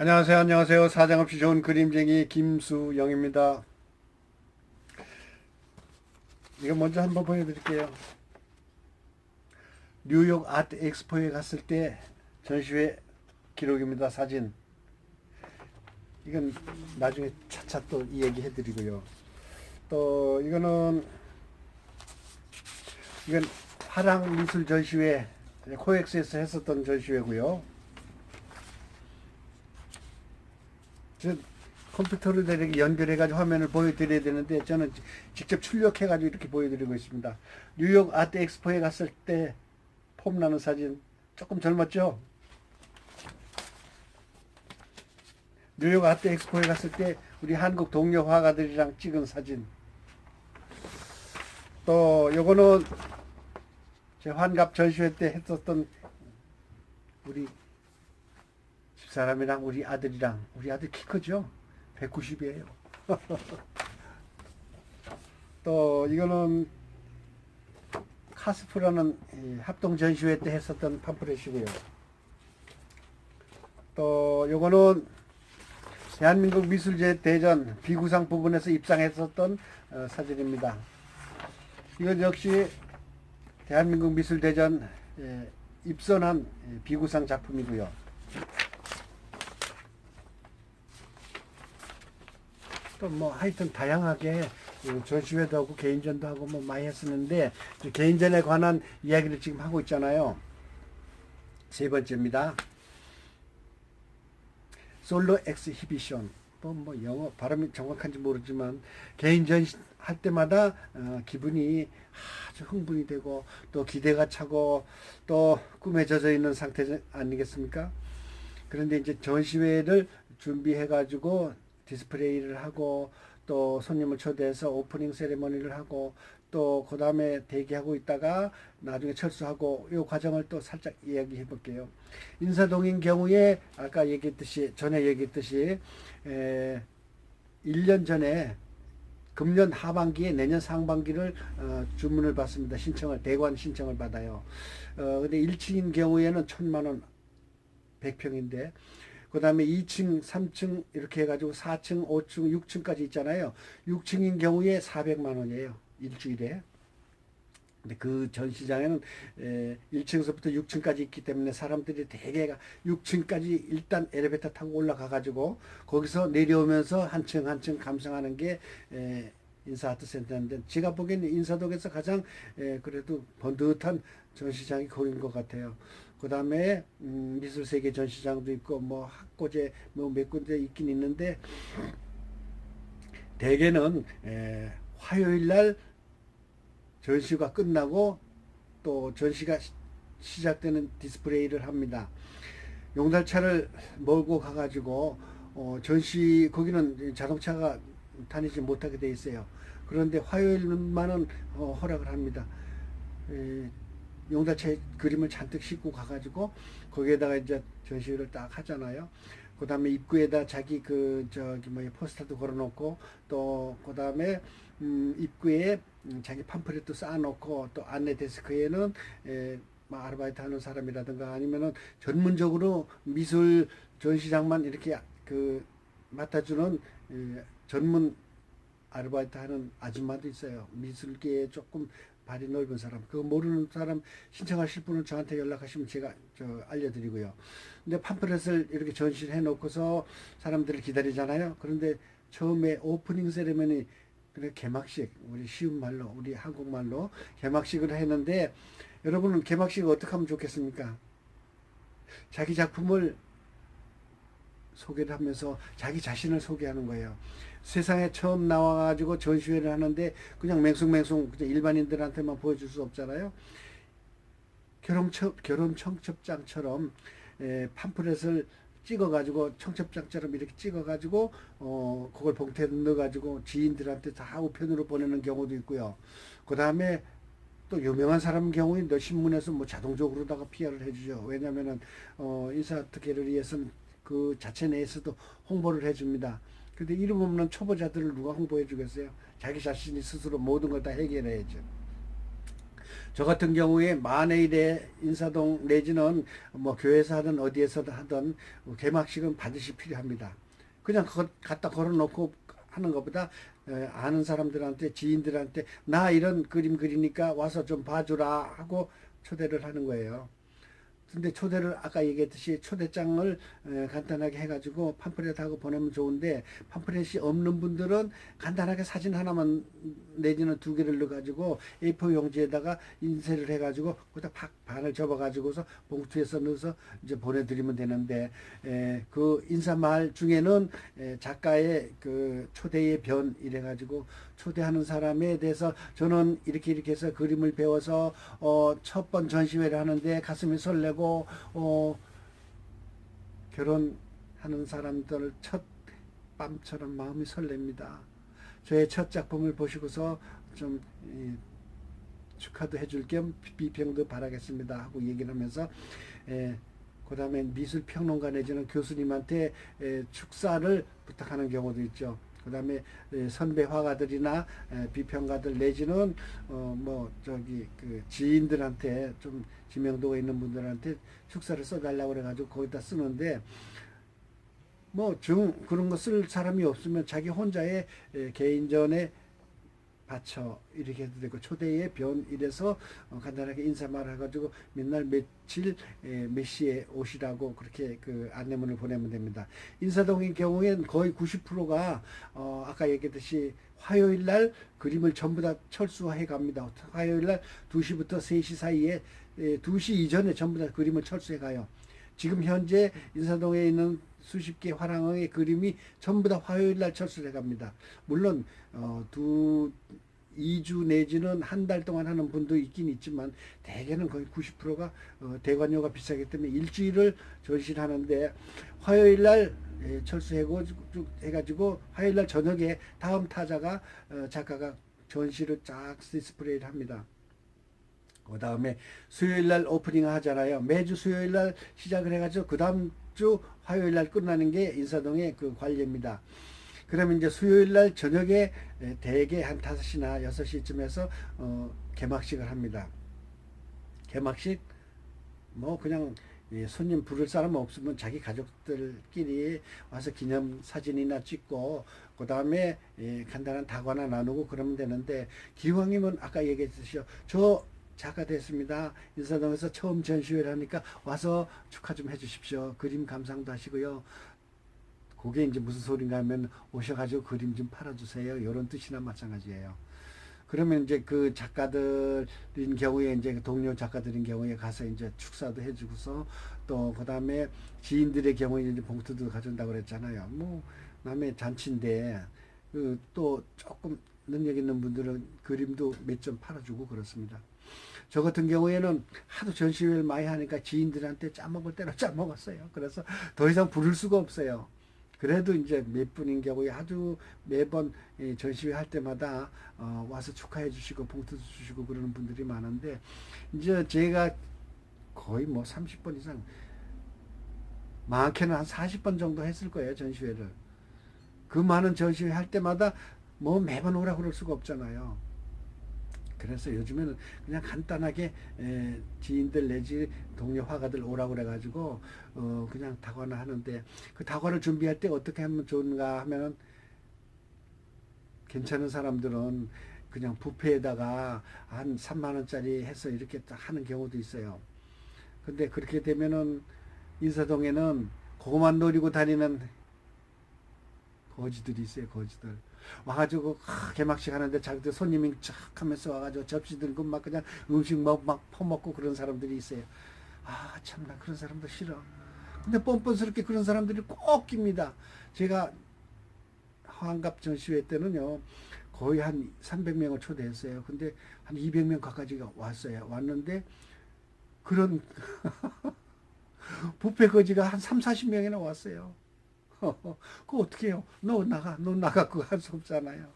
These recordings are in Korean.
안녕하세요. 안녕하세요. 사장없이 좋은 그림쟁이 김수영입니다. 이거 먼저 한번 보여드릴게요. 뉴욕 아트 엑스포에 갔을 때 전시회 기록입니다. 사진. 이건 나중에 차차 또 이야기 해드리고요. 또 이건 화랑 미술 전시회 코엑스에서 했었던 전시회고요. 저 컴퓨터를 이렇게 연결해가지고 화면을 보여드려야 되는데 저는 직접 출력해가지고 이렇게 보여드리고 있습니다. 뉴욕 아트 엑스포에 갔을 때 폼나는 사진. 조금 젊었죠? 뉴욕 아트 엑스포에 갔을 때 우리 한국 동료 화가들이랑 찍은 사진. 또 요거는 제 환갑 전시회 때 했었던 우리 집사람이랑 우리 아들이랑, 우리 아들 키 크죠? 190이에요. 또 이거는 카스프라는 합동 전시회 때 했었던 팜플렛이고요. 또 요거는 대한민국 미술제 대전 비구상 부분에서 입상했었던 사진입니다. 이건 역시 대한민국 미술대전 입선한 비구상 작품이고요. 또 뭐 하여튼 다양하게 전시회도 하고 개인전도 하고 뭐 많이 했었는데 개인전에 관한 이야기를 지금 하고 있잖아요. 세 번째입니다. 솔로 엑스히비션. 뭐 영어 발음이 정확한지 모르지만 개인전 할 때마다 기분이 아주 흥분이 되고 또 기대가 차고 또 꿈에 젖어 있는 상태 아니겠습니까? 그런데 이제 전시회를 준비해 가지고 디스플레이를 하고 또 손님을 초대해서 오프닝 세레머니를 하고 또 그 다음에 대기하고 있다가 나중에 철수하고 이 과정을 또 살짝 이야기해 볼게요. 인사동인 경우에 아까 전에 얘기했듯이 1년 전에 금년 하반기에 내년 상반기를 주문을 받습니다. 대관 신청을 받아요. 근데 1층인 경우에는 1,000만 원 100평인데 그 다음에 2층, 3층 이렇게 해가지고 4층, 5층, 6층까지 있잖아요. 6층인 경우에 400만 원이에요. 일주일에. 근데 그 전시장에는 1층서부터 6층까지 있기 때문에 사람들이 대개가 6층까지 일단 엘리베이터 타고 올라가가지고 거기서 내려오면서 한 층 한 층 감상하는 게 인사아트센터인데 제가 보기에는 인사동에서 가장 그래도 번듯한 전시장이 거긴 것 같아요. 그 다음에 미술세계 전시장도 있고 뭐 학고제 뭐 몇 군데 있긴 있는데 대개는 화요일 날 전시가 끝나고 또 전시가 시작되는 디스플레이를 합니다. 용달차를 몰고 가가지고 전시 거기는 자동차가 다니지 못하게 돼 있어요. 그런데 화요일만은 허락을 합니다. 용달차에 그림을 잔뜩 싣고 가가지고 거기에다가 이제 전시회를 딱 하잖아요. 그 다음에 입구에다 자기 포스터도 걸어놓고 또 그 다음에 입구에 자기 팜플렛도 쌓아놓고 또 안내 데스크에는 뭐 아르바이트 하는 사람이라든가 아니면은 전문적으로 미술 전시장만 이렇게 맡아주는 전문 아르바이트 하는 아줌마도 있어요. 미술계에 조금 발이 넓은 사람, 그거 모르는 사람 신청하실 분은 저한테 연락하시면 제가 알려드리고요. 근데 팜플렛을 이렇게 전시를 해놓고서 사람들을 기다리잖아요. 그런데 처음에 오프닝 세레머니, 그래 개막식, 우리 쉬운 말로, 우리 한국말로 개막식을 했는데 여러분은 개막식을 어떻게 하면 좋겠습니까? 자기 작품을 소개를 하면서 자기 자신을 소개하는 거예요. 세상에 처음 나와가지고 전시회를 하는데 그냥 맹숭맹숭 그냥 일반인들한테만 보여줄 수 없잖아요. 결혼 청첩장처럼 팜플렛을 찍어가지고 청첩장처럼 이렇게 찍어가지고 그걸 봉투에 넣어가지고 지인들한테 다 우편으로 보내는 경우도 있고요. 그 다음에 또 유명한 사람 경우에 신문에서 뭐 자동적으로다가 PR을 해주죠. 왜냐면은 인사아트 갤러리에서는 그 자체 내에서도 홍보를 해줍니다. 근데 이름 없는 초보자들을 누가 홍보해 주겠어요? 자기 자신이 스스로 모든 걸 다 해결해야죠. 저 같은 경우에 만회일에 인사동 내지는 뭐 교회에서 하든 어디에서 하든 개막식은 반드시 필요합니다. 그냥 갖다 걸어놓고 하는 것보다 아는 사람들한테 지인들한테 나 이런 그림 그리니까 와서 좀 봐주라 하고 초대를 하는 거예요. 근데 초대를 아까 얘기했듯이 초대장을 간단하게 해가지고 팜플렛하고 보내면 좋은데 팜플렛이 없는 분들은 간단하게 사진 하나만 내지는 두 개를 넣어가지고 A4 용지에다가 인쇄를 해가지고 거기다 팍 반을 접어가지고서 봉투에서 넣어서 이제 보내드리면 되는데 그 인사말 중에는 작가의 그 초대의 변 이래가지고 초대하는 사람에 대해서 저는 이렇게 해서 그림을 배워서 첫 번 전시회를 하는데 가슴이 설레고 결혼하는 사람들 첫 밤처럼 마음이 설렙니다. 저의 첫 작품을 보시고서 좀 축하도 해줄 겸 비평도 바라겠습니다 하고 얘기를 하면서 그 다음에 미술평론가 내지는 교수님한테 축사를 부탁하는 경우도 있죠. 그 다음에 선배 화가들이나 비평가들 내지는 뭐 저기 그 지인들한테 좀 지명도가 있는 분들한테 축사를 써달라고 그래가지고 거기다 쓰는데 뭐 그런 거 쓸 사람이 없으면 자기 혼자의 개인전에 바쳐 이렇게 해도 되고 초대의 변 이래서 간단하게 인사말 해가지고 맨날 며칠 몇 시에 오시라고 그렇게 그 안내문을 보내면 됩니다. 인사동의 경우엔 거의 90%가 아까 얘기했듯이 화요일 날 그림을 전부 다 철수해 갑니다. 화요일 날 2시부터 3시 사이에 2시 이전에 전부 다 그림을 철수해 가요. 지금 현재 인사동에 있는 수십 개 화랑의 그림이 전부 다 화요일 날 철수해 갑니다. 물론 2주 내지는 한 달 동안 하는 분도 있긴 있지만 대개는 거의 90%가 대관료가 비싸기 때문에 일주일을 전시를 하는데 화요일 날 철수해가지고 화요일 날 저녁에 다음 타자가 작가가 전시를 쫙 디스플레이를 합니다. 그 다음에 수요일 날 오프닝을 하잖아요. 매주 수요일 날 시작을 해가지고 그 다음 주 화요일 날 끝나는 게 인사동의 그 관례입니다. 그러면 이제 수요일 날 저녁에 대개 한 5시나 6시쯤에서 개막식을 합니다. 개막식 뭐 그냥 손님 부를 사람 없으면 자기 가족들끼리 와서 기념 사진이나 찍고 그 다음에 간단한 다과나 나누고 그러면 되는데 기왕이면 아까 얘기했듯이요. 저 작가 됐습니다. 인사동에서 처음 전시회를 하니까 와서 축하 좀 해주십시오. 그림 감상도 하시고요. 그게 이제 무슨 소린가 하면 오셔가지고 그림 좀 팔아주세요. 이런 뜻이나 마찬가지예요. 그러면 이제 그 작가들인 경우에 이제 동료 작가들인 경우에 가서 이제 축사도 해주고서 또 그 다음에 지인들의 경우에 이제 봉투도 가져온다고 그랬잖아요. 뭐 남의 잔치인데 또 조금 능력 있는 분들은 그림도 몇 점 팔아주고 그렇습니다. 저 같은 경우에는 하도 전시회를 많이 하니까 지인들한테 짜먹을 대로 짜먹었어요. 그래서 더 이상 부를 수가 없어요. 그래도 이제 몇 분인 경우에 아주 매번 전시회 할 때마다 와서 축하해 주시고 봉투도 주시고 그러는 분들이 많은데 이제 제가 거의 뭐 30번 이상 많게는 한 40번 정도 했을 거예요. 전시회를. 그 많은 전시회 할 때마다 뭐 매번 오라고 그럴 수가 없잖아요. 그래서 요즘에는 그냥 간단하게 지인들 내지 동료 화가들 오라고 그래가지고 그냥 다과나 하는데 그 다과를 준비할 때 어떻게 하면 좋은가 하면 괜찮은 사람들은 그냥 뷔페에다가 한 3만 원짜리 해서 이렇게 하는 경우도 있어요. 근데 그렇게 되면은 인사동에는 그거만 노리고 다니는 거지들이 있어요. 거지들. 와가지고 개막식 하는데 자기들 손님이 쫙 하면서 와가지고 접시 들고 막 그냥 음식 막 퍼먹고 그런 사람들이 있어요. 아 참나 그런 사람들 싫어. 근데 뻔뻔스럽게 그런 사람들이 꼭 낍니다. 제가 환갑 전시회 때는요 거의 한 300명을 초대했어요. 근데 한 200명 가까이가 왔어요. 왔는데 그런 뷔페 거지가 한 3, 40명이나 왔어요. 그거 어떻게 해요? 너 나가고 할 수 없잖아요.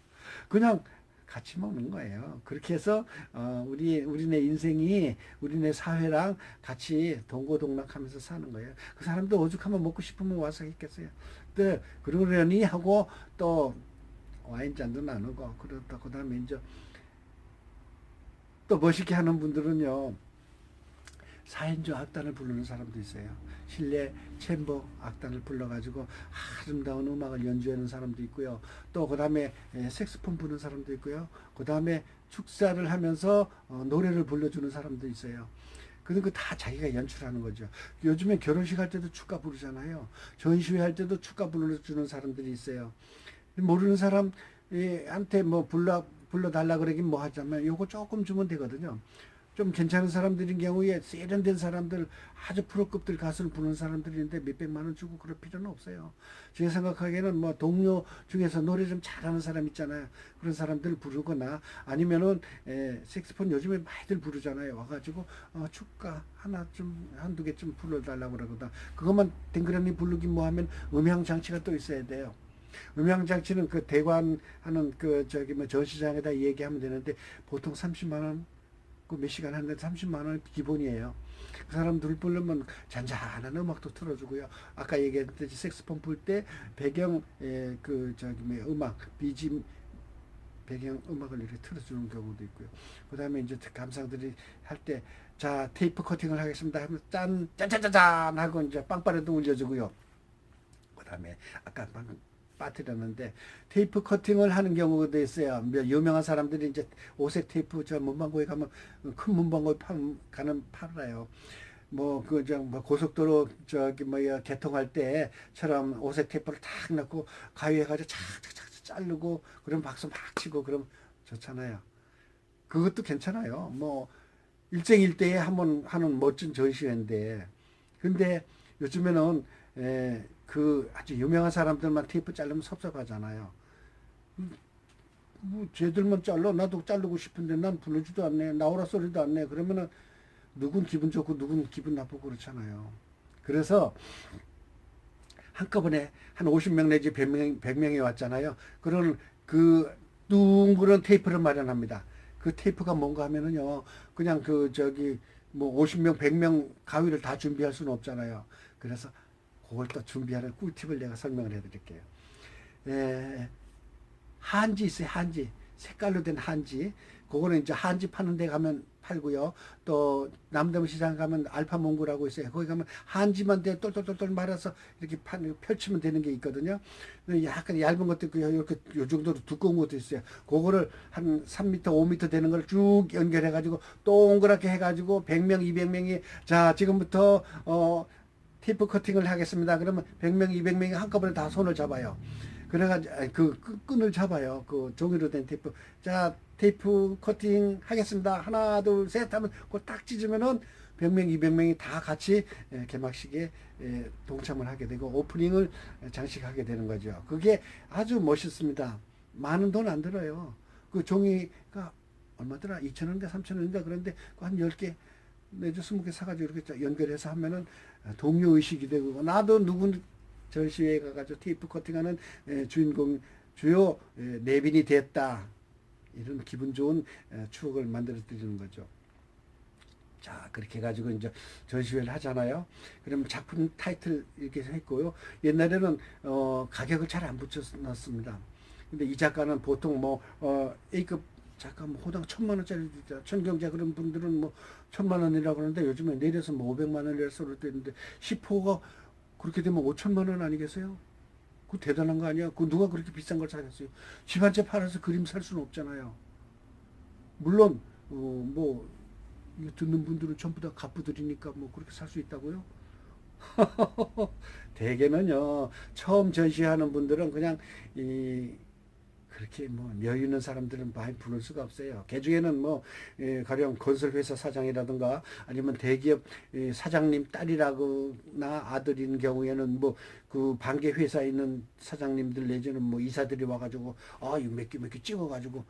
그냥 같이 먹는 거예요. 그렇게 해서 우리네 인생이 우리네 사회랑 같이 동고동락하면서 사는 거예요. 그 사람도 오죽하면 먹고 싶으면 와서 했겠어요. 또 그러려니 하고 또 와인잔도 나누고 그러다 그다음에 이제 또 멋있게 하는 분들은요, 4인조 악단을 부르는 사람도 있어요. 실내 챔버 악단을 불러가지고 아름다운 음악을 연주하는 사람도 있고요. 또 그 다음에 색소폰 부는 사람도 있고요. 그 다음에 축사를 하면서 노래를 불러주는 사람도 있어요. 그런 거 다 자기가 연출하는 거죠. 요즘에 결혼식 할 때도 축가 부르잖아요. 전시회 할 때도 축가 불러주는 사람들이 있어요. 모르는 사람한테 뭐 불러달라 그러긴 뭐 하자면 요거 조금 주면 되거든요. 좀 괜찮은 사람들인 경우에 세련된 사람들, 아주 프로급들 가수를 부르는 사람들인데 몇백만 원 주고 그럴 필요는 없어요. 제가 생각하기에는 뭐 동료 중에서 노래 좀 잘하는 사람 있잖아요. 그런 사람들 부르거나 아니면은 색소폰 요즘에 많이들 부르잖아요. 와가지고 축가 하나 좀 한두 개 좀 불러달라고 그러거든. 그것만 댕그라니 부르긴 뭐하면 음향 장치가 또 있어야 돼요. 음향 장치는 그 대관하는 그 저기 뭐 전시장에다 얘기하면 되는데 보통 30만 원 그 몇 시간 하는데 30만 원 기본이에요. 그 사람들 부르면 잔잔한 음악도 틀어주고요. 아까 얘기했듯이 색소폰 불 때 배경 그 저기 뭐 음악 BGM 배경 음악을 이렇게 틀어주는 경우도 있고요. 그 다음에 이제 감상들이 할 때 자 테이프 커팅을 하겠습니다 하면 짠짠짠짠 하고 이제 빵빠레도 울려주고요. 그 다음에 아까 방금 빠뜨렸는데 테이프 커팅을 하는 경우도 있어요. 유명한 사람들이 이제 오색 테이프 저 문방구에 가면 큰 문방구에 가는 팔아요. 뭐 뭐 고속도로 저기 뭐야 개통할 때처럼 오색 테이프를 탁 넣고 가위에 가지고 착착착 자르고 그럼 박수 막 치고 그럼 좋잖아요. 그것도 괜찮아요. 뭐 일생일대에 한번 하는 멋진 전시회인데 근데 요즘에는 그 아주 유명한 사람들만 테이프 자르면 섭섭하잖아요. 뭐 쟤들만 잘라 나도 자르고 싶은데 난 부르지도 않네 나오라 소리도 안 내. 그러면은 누군 기분 좋고 누군 기분 나쁘고 그렇잖아요. 그래서 한꺼번에 한 50명 내지 100명이 왔잖아요. 그런 그 둥그런 테이프를 마련합니다. 그 테이프가 뭔가 하면은요, 그냥 그 저기 뭐 50명, 100명 가위를 다 준비할 수는 없잖아요. 그래서 그걸 또 준비하는 꿀팁을 내가 설명을 해드릴게요. 에, 한지 있어요, 한지. 색깔로 된 한지. 그거는 이제 한지 파는 데 가면 팔고요. 또 남대문 시장 가면 알파몽구라고 있어요. 거기 가면 한지만 똘똘똘똘 말아서 이렇게 펼치면 되는 게 있거든요. 약간 얇은 것도 있고 이렇게 요 정도로 두꺼운 것도 있어요. 그거를 한 3m, 5m 되는 걸 쭉 연결해 가지고 동그랗게 해 가지고 100명, 200명이 자, 지금부터 테이프 커팅을 하겠습니다. 그러면 100명, 200명이 한꺼번에 다 손을 잡아요. 그래가지고 그 끈을 잡아요. 그 종이로 된 테이프. 자, 테이프 커팅 하겠습니다. 하나, 둘, 셋 하면 그걸 딱 찢으면은 100명, 200명이 다 같이 개막식에 동참을 하게 되고 오프닝을 장식하게 되는 거죠. 그게 아주 멋있습니다. 많은 돈 안 들어요. 그 종이가 얼마더라? 2,000원인가 3,000원인가 그런데 한 10개 내지 20개 사가지고 이렇게 연결해서 하면은 동료 의식이 되고 나도 누군 전시회에 가가지고 테이프 커팅하는 주인공 주요 내빈이 됐다. 이런 기분 좋은 추억을 만들어 드리는 거죠. 자, 그렇게 해가지고 이제 전시회를 하잖아요. 그러면 작품 타이틀 이렇게 했고요. 옛날에는 가격을 잘 안 붙여놨습니다. 근데 이 작가는 보통 뭐 A급 작가 뭐 호당 1,000만 원짜리 천경자 그런 분들은 뭐 1,000만 원이라고 그러는데 요즘에 내려서 뭐 500만 원이라서 그러는데 10호가 그렇게 되면 5천만 원 아니겠어요? 그 대단한 거 아니야? 그 누가 그렇게 비싼 걸 사겠어요? 집 한 채 팔아서 그림 살 수는 없잖아요. 물론 뭐 이거 듣는 분들은 전부 다 갑부들이니까 뭐 그렇게 살 수 있다고요? 대개는요 처음 전시하는 분들은 그냥 이 그렇게 뭐 여유 있는 사람들은 많이 부를 수가 없어요. 그 중에는 뭐 가령 건설회사 사장이라든가 아니면 대기업 사장님 딸이라거나 아들인 경우에는 뭐 그 반개 회사에 있는 사장님들 내지는 뭐 이사들이 와가지고 이거 몇 개 찍어가지고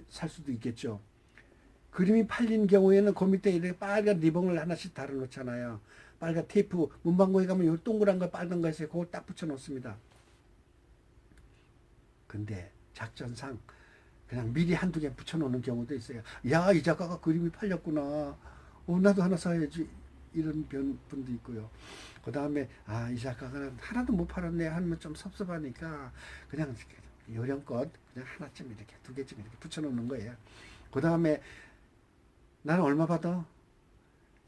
살 수도 있겠죠. 그림이 팔린 경우에는 그 밑에 이렇게 빨간 리본을 하나씩 달아놓잖아요. 빨간 테이프 문방구에 가면 요 동그란 거 빨간 거 있어요. 그걸 딱 붙여 놓습니다. 근데 작전상 그냥 미리 한두 개 붙여놓는 경우도 있어요. 야, 이 작가가 그림이 팔렸구나. 나도 하나 사야지. 이런 분도 있고요. 그 다음에 이 작가가 하나도 못 팔았네 하면 좀 섭섭하니까 그냥 요령껏 그냥 하나쯤 이렇게 두 개쯤 이렇게 붙여놓는 거예요. 그 다음에 나는 얼마 받아?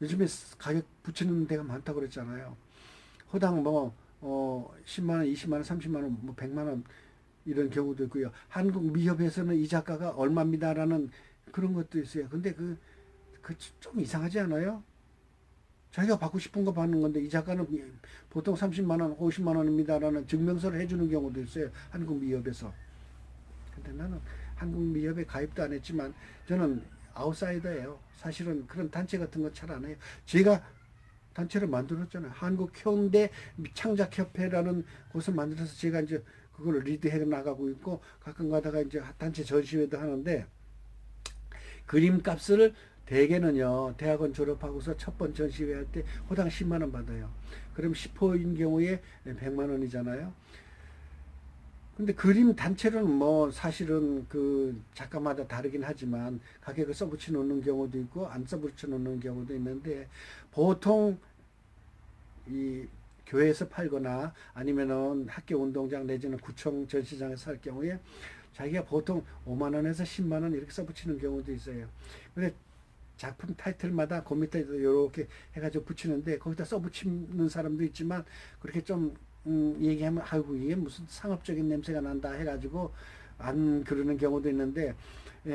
요즘에 가격 붙이는 데가 많다고 그랬잖아요. 호당 뭐 10만 원, 20만 원, 30만 원, 뭐 100만 원 이런 경우도 있고요. 한국 미협에서는 이 작가가 얼마입니다라는 그런 것도 있어요. 근데 그 좀 이상하지 않아요? 자기가 받고 싶은 거 받는 건데 이 작가는 보통 30만 원, 50만 원입니다라는 증명서를 해주는 경우도 있어요. 한국 미협에서. 근데 나는 한국 미협에 가입도 안 했지만 저는 아웃사이더예요. 사실은 그런 단체 같은 거 잘 안 해요. 제가 단체를 만들었잖아요. 한국 현대 창작협회라는 곳을 만들어서 제가 이제 그걸 리드해 나가고 있고 가끔 가다가 이제 단체 전시회도 하는데 그림 값을 대개는요 대학원 졸업하고서 첫 번 전시회 할 때 호당 10만 원 받아요. 그럼 10호인 경우에 100만 원이잖아요. 근데 그림 단체로는 뭐 사실은 그 작가마다 다르긴 하지만 가격을 써붙여 놓는 경우도 있고 안 써붙여 놓는 경우도 있는데 보통 이 교회에서 팔거나 아니면은 학교 운동장 내지는 구청 전시장에서 할 경우에 자기가 보통 5만 원에서 10만 원 이렇게 써붙이는 경우도 있어요. 근데 작품 타이틀마다 그 밑에도 이렇게 해가지고 붙이는데 거기다 써붙이는 사람도 있지만 그렇게 좀 얘기하면 아이고 이게 무슨 상업적인 냄새가 난다 해가지고 안 그러는 경우도 있는데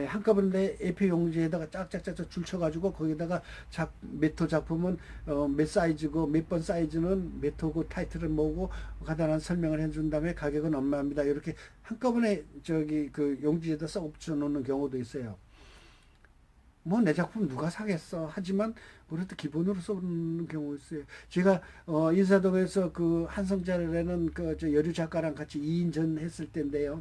한꺼번에 A4 용지에다가 짝짝짝짝 줄쳐가지고 거기다가 몇호 작품은 몇 사이즈고 몇 번 사이즈는 몇 호고 타이틀은 뭐고 간단한 설명을 해준 다음에 가격은 얼마입니다. 이렇게 한꺼번에 저기 그 용지에다 써 붙여 놓는 경우도 있어요. 뭐 내 작품 누가 사겠어 하지만 그래도 기본으로 써놓는 경우 있어요. 제가 인사동에서 그 한성자라는 그저 여류 작가랑 같이 2인전 했을 때인데요.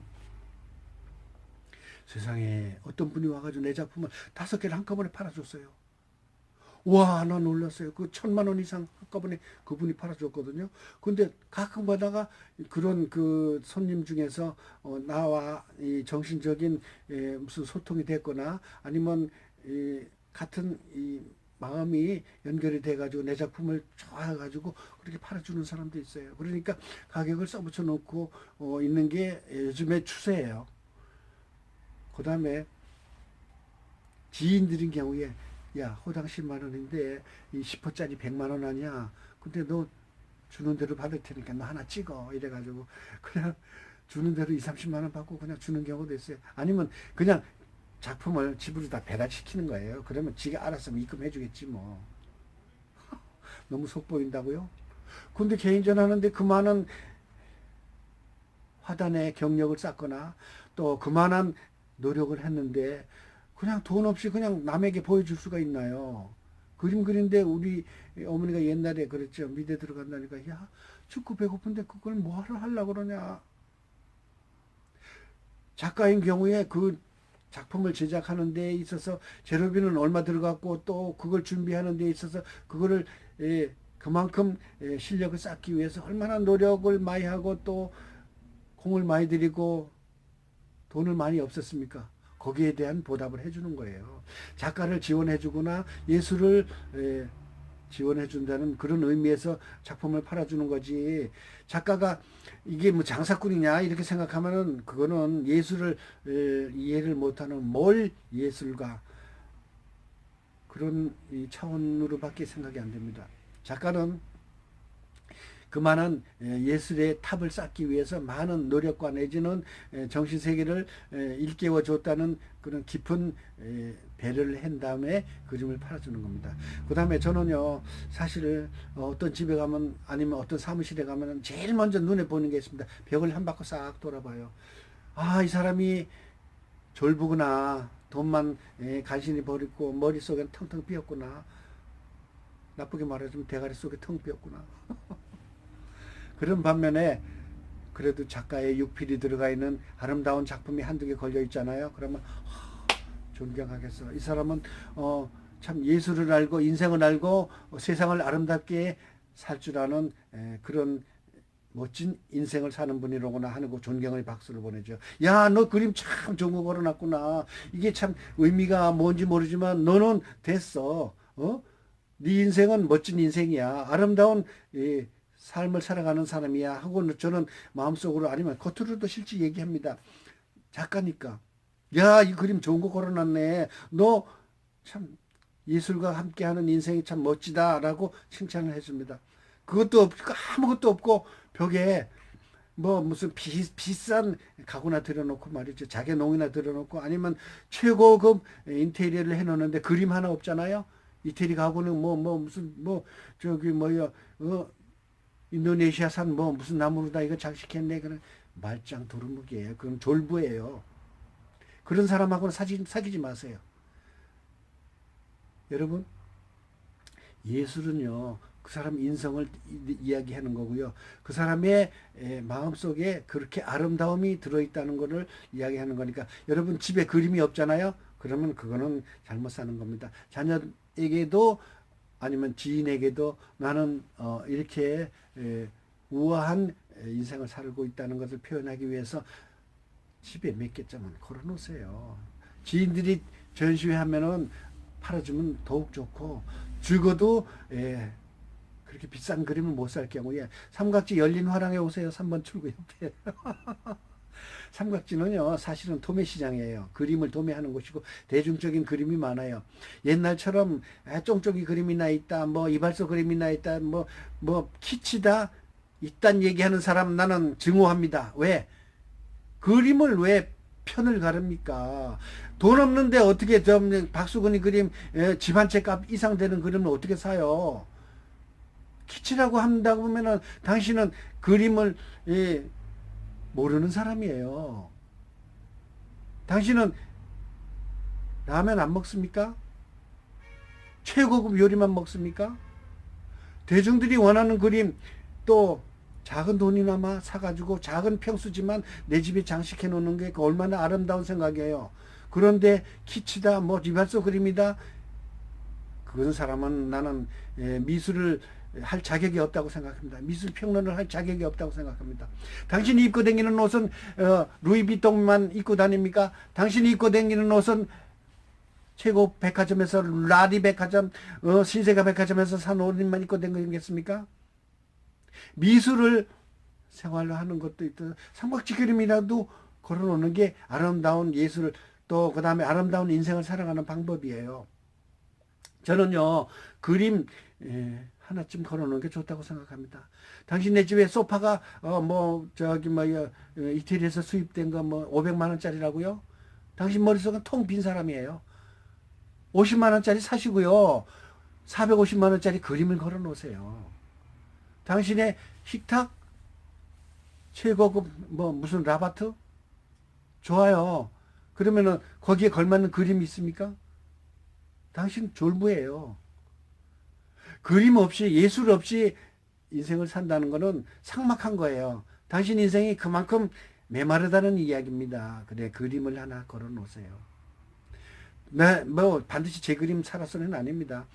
세상에 어떤 분이 와가지고 내 작품을 5개를 한꺼번에 팔아줬어요. 와, 나 놀랐어요. 그 1,000만 원 이상 한꺼번에 그분이 팔아줬거든요. 근데 가끔 가다가 그런 그 손님 중에서 나와 이 정신적인 무슨 소통이 됐거나 아니면 이 같은 이 마음이 연결이 돼가지고 내 작품을 좋아해가지고 그렇게 팔아주는 사람도 있어요. 그러니까 가격을 써붙여 놓고 있는 게 요즘의 추세예요. 그 다음에 지인들인 경우에 야 호당 10만 원인데 이 10호짜리 100만 원 아니야. 근데 너 주는 대로 받을 테니까 너 하나 찍어 이래가지고 그냥 주는 대로 2, 30만 원 받고 그냥 주는 경우도 있어요. 아니면 그냥 작품을 집으로 다 배달시키는 거예요. 그러면 지가 알아서 입금해 주겠지 뭐. 너무 속 보인다고요? 근데 개인전 하는데 그만한 화단의 경력을 쌓거나 또 그만한 노력을 했는데 그냥 돈 없이 그냥 남에게 보여줄 수가 있나요? 그림 그린데 우리 어머니가 옛날에 그랬죠. 미대 들어간다니까 야 춥고 배고픈데 그걸 뭐하러 하려고 그러냐. 작가인 경우에 그 작품을 제작하는 데 있어서 재료비는 얼마 들어갔고 또 그걸 준비하는 데 있어서 그거를 그만큼 실력을 쌓기 위해서 얼마나 노력을 많이 하고 또 공을 많이 들이고 돈을 많이 없었습니까? 거기에 대한 보답을 해주는 거예요. 작가를 지원해주거나 예술을 지원해준다는 그런 의미에서 작품을 팔아주는 거지. 작가가 이게 뭐 장사꾼이냐 이렇게 생각하면은 그거는 예술을 이해를 못하는 뭘 예술가 그런 차원으로밖에 생각이 안 됩니다. 작가는 그만한 예술의 탑을 쌓기 위해서 많은 노력과 내지는 정신세계를 일깨워 줬다는 그런 깊은 배려를 한 다음에 그림을 팔아주는 겁니다. 그 다음에 저는요, 사실 어떤 집에 가면 아니면 어떤 사무실에 가면 제일 먼저 눈에 보이는 게 있습니다. 벽을 한 바퀴 싹 돌아봐요. 아, 이 사람이 졸부구나. 돈만 간신히 버리고 머릿속엔 텅텅 비었구나. 나쁘게 말하자면 대가리 속에 텅 비었구나. 그런 반면에 그래도 작가의 육필이 들어가 있는 아름다운 작품이 한두 개 걸려 있잖아요. 그러면 존경하겠어. 이 사람은 참 예술을 알고 인생을 알고 세상을 아름답게 살 줄 아는 그런 멋진 인생을 사는 분이로구나 하는 존경의 박수를 보내죠. 야, 너 그림 참 좋은 거 걸어놨구나. 이게 참 의미가 뭔지 모르지만 너는 됐어. 네 인생은 멋진 인생이야. 아름다운 삶을 살아가는 사람이야 하고 저는 마음속으로 아니면 겉으로도 실제 얘기합니다. 작가니까 야, 이 그림 좋은 거 걸어놨네. 너 참 예술과 함께하는 인생이 참 멋지다라고 칭찬을 해줍니다. 그것도 없고 아무것도 없고 벽에 뭐 무슨 비싼 가구나 들여놓고 말이죠. 자개농이나 들여놓고 아니면 최고급 인테리어를 해놓는데 그림 하나 없잖아요. 이태리 가구는 무슨 저기 뭐야 인도네시아산 무슨 나무로다 이거 장식했네. 그런 말짱 도루묵이에요. 그건 졸부예요. 그런 사람하고는 사귀지 마세요. 여러분, 예술은요, 그 사람 인성을 이야기하는 거고요. 그 사람의 마음속에 그렇게 아름다움이 들어있다는 것을 이야기하는 거니까 여러분 집에 그림이 없잖아요. 그러면 그거는 잘못 사는 겁니다. 자녀에게도 아니면 지인에게도 나는 이렇게 우아한 인생을 살고 있다는 것을 표현하기 위해서 집에 몇 개쯤은 걸어놓으세요. 지인들이 전시회 하면은 팔아주면 더욱 좋고 죽어도 그렇게 비싼 그림을 못 살 경우에 삼각지 열린 화랑에 오세요. 3번 출구 옆에. 삼각지는요 사실은 도매시장이에요. 그림을 도매하는 곳이고 대중적인 그림이 많아요. 옛날처럼 쫑쫑이 그림이 나 있다, 이발소 그림이 나 있다, 키치다 이딴 얘기하는 사람 나는 증오합니다. 왜? 그림을 왜 편을 가릅니까? 돈 없는데 어떻게 박수근이 그림 집 한 채 값 이상 되는 그림을 어떻게 사요? 키치라고 한다고 하면은 당신은 그림을 모르는 사람이에요. 당신은 라면 안 먹습니까? 최고급 요리만 먹습니까? 대중들이 원하는 그림 또 작은 돈이나마 사가지고 작은 평수지만 내 집에 장식해 놓는 게 얼마나 아름다운 생각이에요. 그런데 키치다 이발소 그림이다 그런 사람은 나는 미술을 할 자격이 없다고 생각합니다. 미술 평론을 할 자격이 없다고 생각합니다. 당신이 입고 다니는 옷은 루이비통만 입고 다닙니까? 당신이 입고 다니는 옷은 최고 백화점에서 라리 백화점, 신세가 백화점에서 산 옷만 입고 다니겠습니까? 미술을 생활로 하는 것도 있다. 삼각지 그림이라도 걸어놓는 게 아름다운 예술 또 그 다음에 아름다운 인생을 살아가는 방법이에요. 저는요 그림 하나쯤 걸어놓는 게 좋다고 생각합니다. 당신네 집에 소파가 이태리에서 수입된 거 500만 원짜리라고요? 당신 머릿속은 통 빈 사람이에요. 50만 원짜리 사시고요 450만 원짜리 그림을 걸어 놓으세요. 당신의 식탁 최고급 무슨 라바트 좋아요. 그러면은 거기에 걸맞는 그림이 있습니까? 당신 졸부예요. 그림 없이 예술 없이 인생을 산다는 것은 삭막한 거예요. 당신 인생이 그만큼 메마르다는 이야기입니다. 그래 그림을 하나 걸어 놓으세요. 네, 반드시 제 그림 살아서는 아닙니다.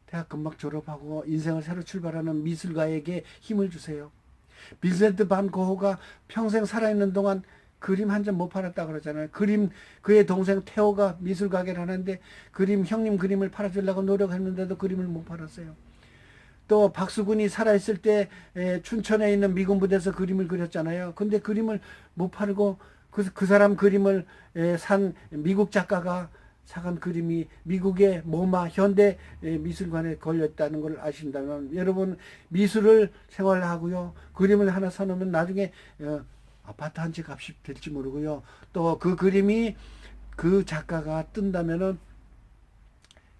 대학 금방 졸업하고 인생을 새로 출발하는 미술가에게 힘을 주세요. 빈센트 반 고흐가 평생 살아있는 동안 그림 한 점 못 팔았다 그러잖아요. 그의 동생 테오가 미술 가게를 하는데 형님 그림을 팔아주려고 노력했는데도 그림을 못 팔았어요. 또 박수근이 살아있을 때 춘천에 있는 미군 부대에서 그림을 그렸잖아요. 근데 그림을 못 팔고 그 사람 그림을 산 미국 작가가 사간 그림이 미국의 모마 현대 미술관에 걸렸다는 걸 아신다면 여러분 미술을 생활하고요. 그림을 하나 사놓으면 나중에 아파트 한 채 값이 될지 모르고요. 또 그 그림이 그 작가가 뜬다면은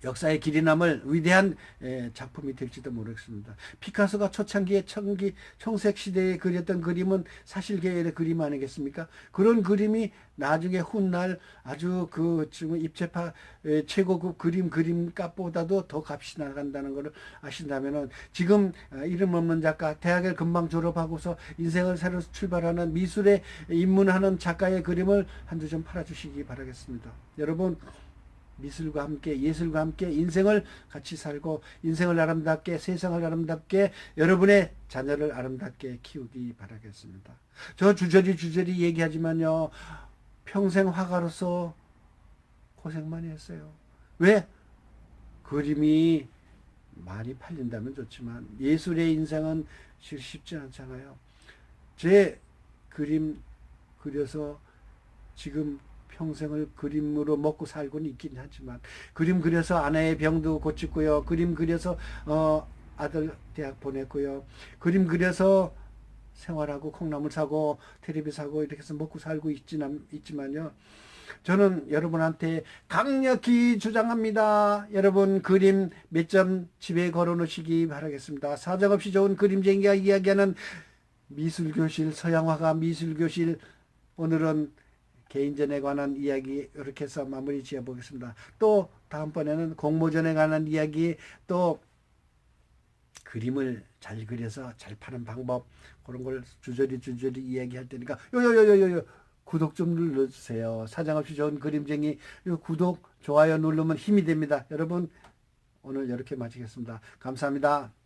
역사의 길이 남을 위대한 작품이 될지도 모르겠습니다. 피카소가 초창기에 청색 시대에 그렸던 그림은 사실계열의 그림 아니겠습니까? 그런 그림이 나중에 훗날 아주 지금 입체파 최고급 그림값보다도 더 값이 나간다는 것을 아신다면은 지금 이름 없는 작가 대학을 금방 졸업하고서 인생을 새로 출발하는 미술에 입문하는 작가의 그림을 한두 점 팔아주시기 바라겠습니다. 여러분 미술과 함께 예술과 함께 인생을 같이 살고 인생을 아름답게 세상을 아름답게 여러분의 자녀를 아름답게 키우기 바라겠습니다. 저 주저리 얘기하지만요 평생 화가로서 고생 많이 했어요. 왜? 그림이 많이 팔린다면 좋지만 예술의 인생은 쉽지 않잖아요. 제 그림 그려서 지금 평생을 그림으로 먹고 살고는 있긴 하지만 그림 그려서 아내의 병도 고쳤고요. 그림 그려서 아들 대학 보냈고요. 그림 그려서 생활하고 콩나물 사고 테레비 사고 이렇게 해서 먹고 살고 있지만요. 저는 여러분한테 강력히 주장합니다. 여러분 그림 몇 점 집에 걸어 놓으시기 바라겠습니다. 사정없이 좋은 그림쟁이가 이야기하는 미술교실, 서양화가 미술교실, 오늘은 개인전에 관한 이야기 이렇게 해서 마무리 지어 보겠습니다. 또 다음번에는 공모전에 관한 이야기, 또 그림을 잘 그려서 잘 파는 방법, 그런 걸 주저리 이야기할 테니까 요요요요요 구독 좀 눌러주세요. 사정없이 좋은 그림쟁이 구독, 좋아요 누르면 힘이 됩니다. 여러분 오늘 이렇게 마치겠습니다. 감사합니다.